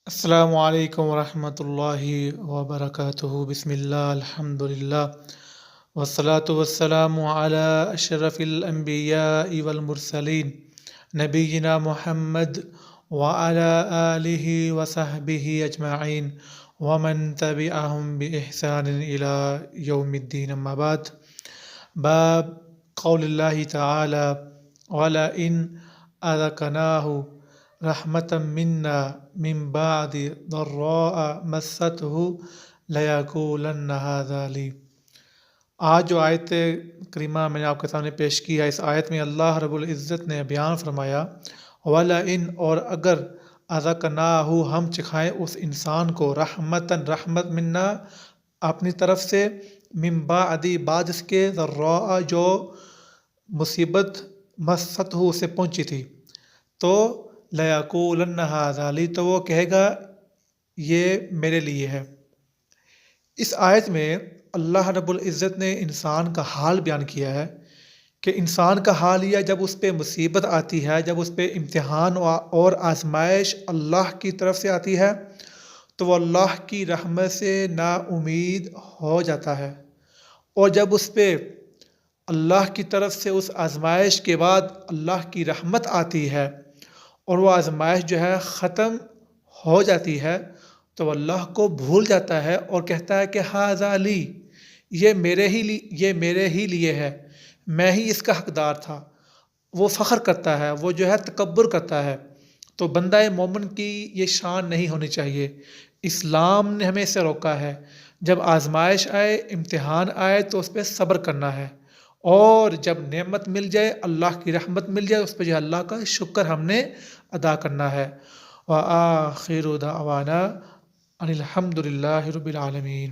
السلام علیکم ورحمۃ اللہ وبرکاتہ، بسم اللہ الحمد للہ والصلاة والسلام علی اشرف الانبیاء والمرسلین نبینا محمد وعلی آلہ وصحبہ اجمعین ومن تبعہم بإحسان الی یوم الدین، اما بعد۔ باب قول اللہ تعالی وَلَئِنْ أَذَقْنَاهُ رحمتا منا من بعد ضراء مسته لیقولن هذا لی۔ آج جو آیت کریمہ میں نے آپ کے سامنے پیش کی ہے، اس آیت میں اللہ رب العزت نے بیان فرمایا وَلَئِنْ، اور اگر أَذَقْنَاهُ، ہم چکھائیں اس انسان کو رحمتا، رحمت منا اپنی طرف سے، من بعد، بعد اس کے، ضراء، جو مصیبت، مسته، اسے پہنچی تھی، تو لیقولن ھذا لی، تو وہ کہے گا یہ میرے لیے ہے۔ اس آیت میں اللہ رب العزت نے انسان کا حال بیان کیا ہے کہ انسان کا حال یہ، جب اس پہ مصیبت آتی ہے، جب اس پہ امتحان اور آزمائش اللہ کی طرف سے آتی ہے، تو وہ اللہ کی رحمت سے نا امید ہو جاتا ہے، اور جب اس پہ اللہ کی طرف سے اس آزمائش کے بعد اللہ کی رحمت آتی ہے اور وہ آزمائش جو ہے ختم ہو جاتی ہے، تو وہ اللہ کو بھول جاتا ہے اور کہتا ہے کہ ھذا لی، یہ میرے ہی لیے ہے، میں ہی اس کا حقدار تھا۔ وہ فخر کرتا ہے، وہ جو ہے تکبر کرتا ہے۔ تو بندہ مومن کی یہ شان نہیں ہونی چاہیے۔ اسلام نے ہمیں اسے روکا ہے، جب آزمائش آئے، امتحان آئے، تو اس پہ صبر کرنا ہے، اور جب نعمت مل جائے، اللہ کی رحمت مل جائے، اس پہ جو اللہ کا شکر ہم نے ادا کرنا ہے۔ وآخر دعوانا ان الحمد للہ رب العالمین۔